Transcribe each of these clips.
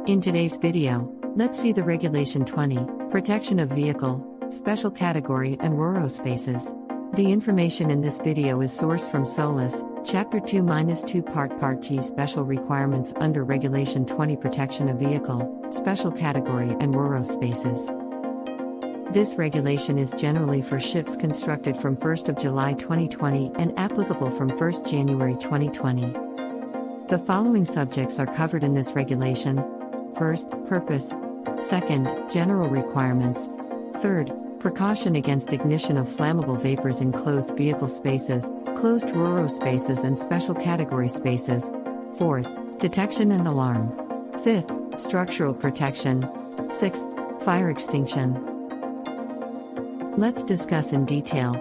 In today's video, let's see the Regulation 20, Protection of Vehicle, Special Category and RoRo Spaces. The information in this video is sourced from SOLAS, Chapter 2-2 Part G Special Requirements under Regulation 20 Protection of Vehicle, Special Category and RoRo Spaces. This regulation is generally for ships constructed from 1st of July 2020 and applicable from 1st January 2020. The following subjects are covered in this regulation. First, purpose. Second, general requirements. Third, precaution against ignition of flammable vapors in closed vehicle spaces, closed RoRo spaces and special category spaces. Fourth, detection and alarm. Fifth, structural protection. Sixth, fire extinction. Let's discuss in detail.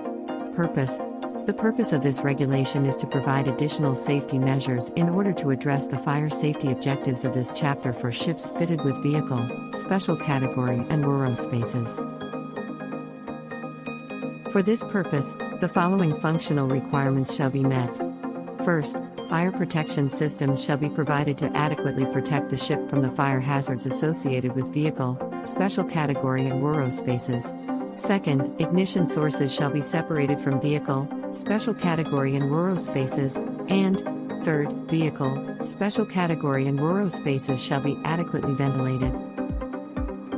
Purpose. The purpose of this regulation is to provide additional safety measures in order to address the fire safety objectives of this chapter for ships fitted with vehicle, special category and RoRo spaces. For this purpose, the following functional requirements shall be met. First, fire protection systems shall be provided to adequately protect the ship from the fire hazards associated with vehicle, special category and RoRo spaces. Second, ignition sources shall be separated from vehicle, special category and RoRo spaces, and, third, vehicle, special category and RoRo spaces shall be adequately ventilated.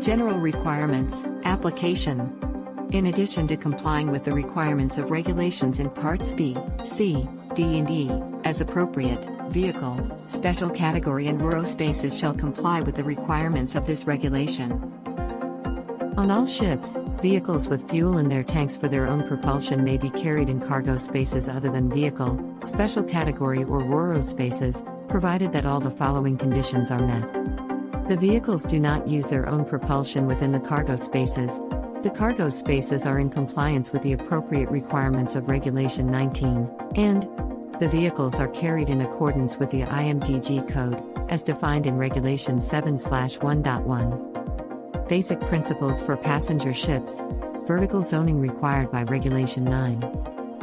General requirements, application. In addition to complying with the requirements of regulations in Parts B, C, D and E, as appropriate, vehicle, special category and RoRo spaces shall comply with the requirements of this regulation. On all ships, vehicles with fuel in their tanks for their own propulsion may be carried in cargo spaces other than vehicle, special category or RoRo spaces, provided that all the following conditions are met. The vehicles do not use their own propulsion within the cargo spaces. The cargo spaces are in compliance with the appropriate requirements of Regulation 19, and the vehicles are carried in accordance with the IMDG code, as defined in Regulation 7/1.1. Basic principles for passenger ships. Vertical zoning required by Regulation 9.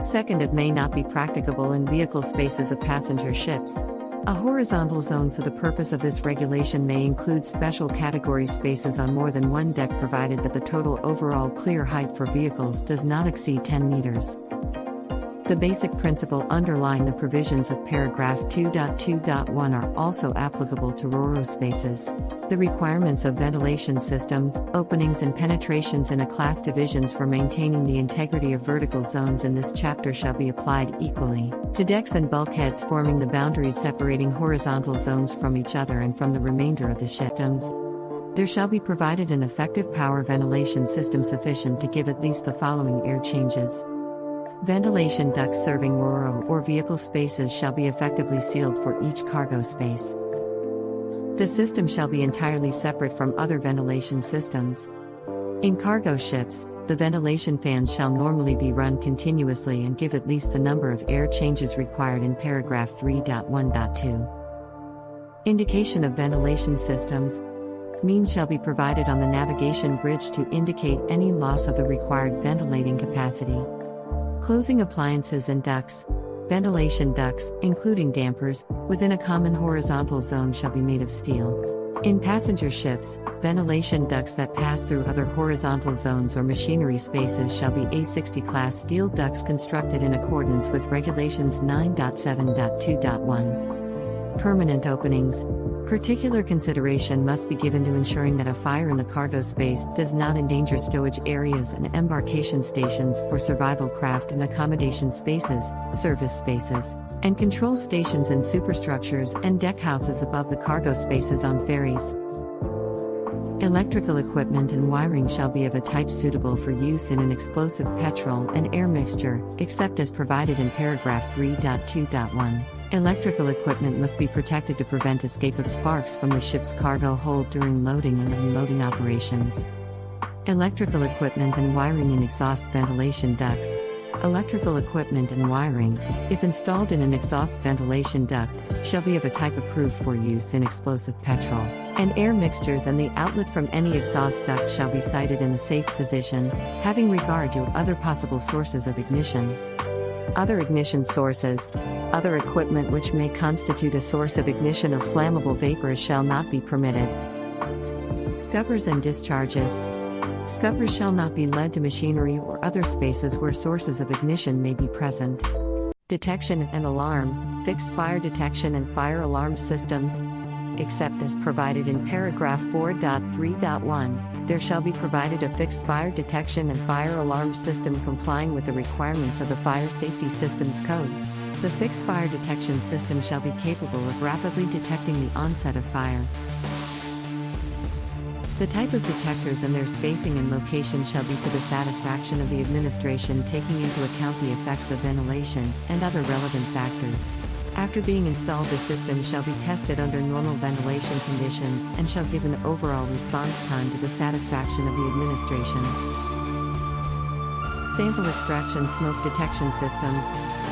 Second, it may not be practicable in vehicle spaces of passenger ships. A horizontal zone for the purpose of this regulation may include special category spaces on more than one deck provided that the total overall clear height for vehicles does not exceed 10 meters. The basic principle underlying the provisions of paragraph 2.2.1 are also applicable to RoRo spaces. The requirements of ventilation systems, openings and penetrations in a class divisions for maintaining the integrity of vertical zones in this chapter shall be applied equally to decks and bulkheads forming the boundaries separating horizontal zones from each other and from the remainder of the systems. There shall be provided an effective power ventilation system sufficient to give at least the following air changes. Ventilation ducts serving RoRo or vehicle spaces shall be effectively sealed for each cargo space. The system shall be entirely separate from other ventilation systems. In cargo ships, the ventilation fans shall normally be run continuously and give at least the number of air changes required in paragraph 3.1.2. Indication of ventilation systems. Means shall be provided on the navigation bridge to indicate any loss of the required ventilating capacity. Closing appliances and ducts. Ventilation ducts, including dampers, within a common horizontal zone shall be made of steel. In passenger ships, ventilation ducts that pass through other horizontal zones or machinery spaces shall be A60 class steel ducts constructed in accordance with Regulations 9.7.2.1. Permanent openings. Particular consideration must be given to ensuring that a fire in the cargo space does not endanger stowage areas and embarkation stations for survival craft and accommodation spaces, service spaces, and control stations and superstructures and deckhouses above the cargo spaces on ferries. Electrical equipment and wiring shall be of a type suitable for use in an explosive petrol and air mixture, except as provided in paragraph 3.2.1. Electrical equipment must be protected to prevent escape of sparks from the ship's cargo hold during loading and unloading operations. Electrical equipment and wiring in exhaust ventilation ducts. Electrical equipment and wiring, if installed in an exhaust ventilation duct, shall be of a type approved for use in explosive petrol and air mixtures, and the outlet from any exhaust duct shall be sited in a safe position, having regard to other possible sources of ignition. Other ignition sources. Other equipment which may constitute a source of ignition of flammable vapors shall not be permitted. Scuppers and discharges. Scuppers shall not be led to machinery or other spaces where sources of ignition may be present. Detection and alarm, fixed fire detection and fire alarm systems. Except as provided in paragraph 4.3.1, there shall be provided a fixed fire detection and fire alarm system complying with the requirements of the Fire Safety Systems Code. The fixed fire detection system shall be capable of rapidly detecting the onset of fire. The type of detectors and their spacing and location shall be to the satisfaction of the administration, taking into account the effects of ventilation and other relevant factors. After being installed, the system shall be tested under normal ventilation conditions and shall give an overall response time to the satisfaction of the administration. Sample extraction smoke detection systems.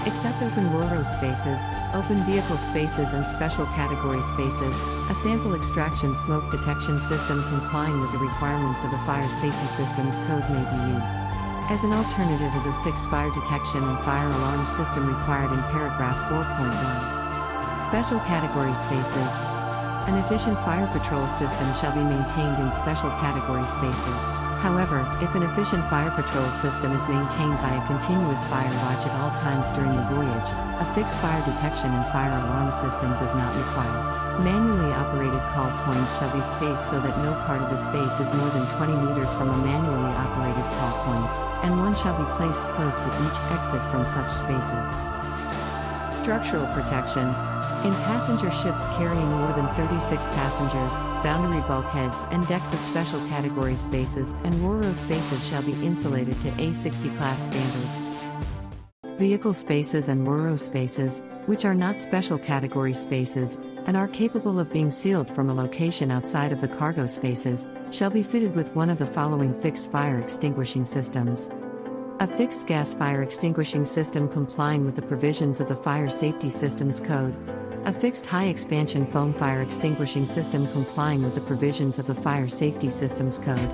Except open RoRo spaces, open vehicle spaces and special category spaces, a sample extraction smoke detection system complying with the requirements of the Fire Safety Systems Code may be used as an alternative to the fixed fire detection and fire alarm system required in paragraph 4.1. Special category spaces. An efficient fire patrol system shall be maintained in special category spaces. However, if an efficient fire patrol system is maintained by a continuous fire watch at all times during the voyage, a fixed fire detection and fire alarm systems is not required. Manually operated call points shall be spaced so that no part of the space is more than 20 meters from a manually operated call point, and one shall be placed close to each exit from such spaces. Structural protection. In passenger ships carrying more than 36 passengers, boundary bulkheads and decks of special category spaces and RoRo spaces shall be insulated to A60 class standard. Vehicle spaces and RoRo spaces, which are not special category spaces, and are capable of being sealed from a location outside of the cargo spaces, shall be fitted with one of the following fixed fire extinguishing systems. A fixed gas fire extinguishing system complying with the provisions of the Fire Safety Systems Code. A fixed high-expansion foam fire extinguishing system complying with the provisions of the Fire Safety Systems Code.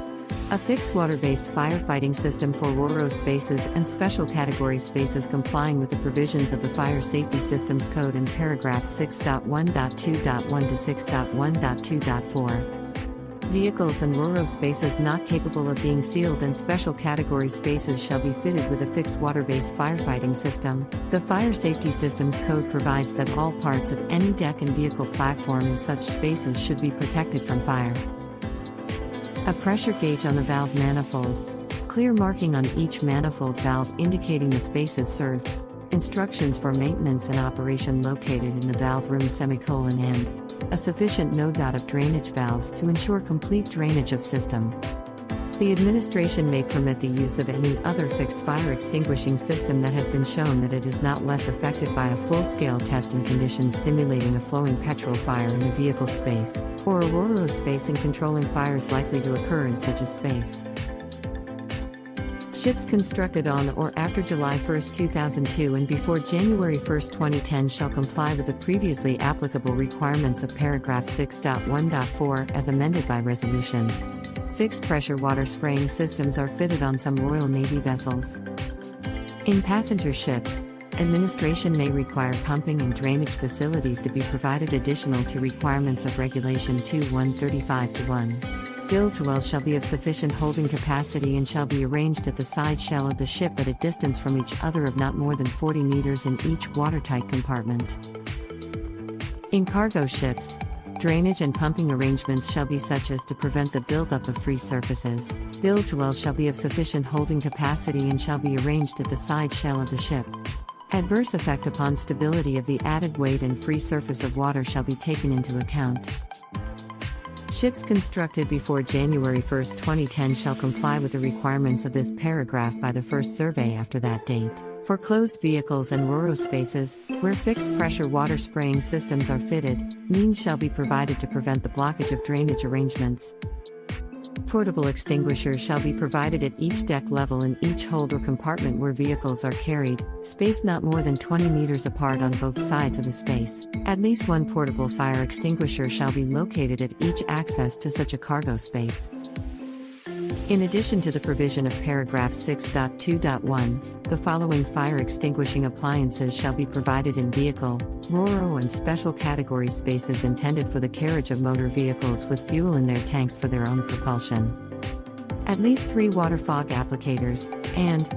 A fixed water-based firefighting system for RoRo spaces and special category spaces complying with the provisions of the Fire Safety Systems Code in paragraphs 6.1.2.1 to 6.1.2.4. Vehicles and RoRo spaces not capable of being sealed and special category spaces shall be fitted with a fixed water-based firefighting system. The Fire Safety Systems Code provides that all parts of any deck and vehicle platform in such spaces should be protected from fire. A pressure gauge on the valve manifold. Clear marking on each manifold valve indicating the spaces served. Instructions for maintenance and operation located in the valve room and a sufficient dot of drainage valves to ensure complete drainage of system. The administration may permit the use of any other fixed fire extinguishing system that has been shown that it is not less affected by a full-scale test in conditions simulating a flowing petrol fire in a vehicle space, or a RoRo space in controlling fires likely to occur in such a space. Ships constructed on or after July 1, 2002 and before January 1, 2010 shall comply with the previously applicable requirements of paragraph 6.1.4 as amended by resolution. Fixed pressure water spraying systems are fitted on some Royal Navy vessels. In passenger ships, administration may require pumping and drainage facilities to be provided additional to requirements of Regulation 2.135-1. Bilge wells shall be of sufficient holding capacity and shall be arranged at the side shell of the ship at a distance from each other of not more than 40 meters in each watertight compartment. In cargo ships, drainage and pumping arrangements shall be such as to prevent the buildup of free surfaces. Bilge wells shall be of sufficient holding capacity and shall be arranged at the side shell of the ship. Adverse effect upon stability of the added weight and free surface of water shall be taken into account. Ships constructed before January 1, 2010 shall comply with the requirements of this paragraph by the first survey after that date. For closed vehicles and RoRo spaces, where fixed pressure water spraying systems are fitted, means shall be provided to prevent the blockage of drainage arrangements. Portable extinguishers shall be provided at each deck level in each hold or compartment where vehicles are carried, spaced not more than 20 meters apart on both sides of the space. At least one portable fire extinguisher shall be located at each access to such a cargo space. In addition to the provision of paragraph 6.2.1, the following fire extinguishing appliances shall be provided in vehicle, RoRo and special category spaces intended for the carriage of motor vehicles with fuel in their tanks for their own propulsion. At least 3 water fog applicators, and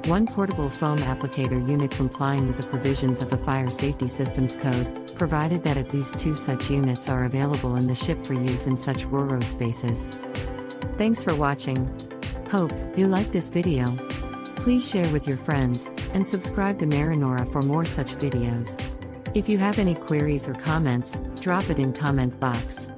1 portable foam applicator unit complying with the provisions of the Fire Safety Systems Code, provided that at least 2 such units are available in the ship for use in such RoRo spaces. Thanks for watching. Hope you like this video. Please share with your friends, and subscribe to MarinAura for more such videos. If you have any queries or comments, drop it in comment box.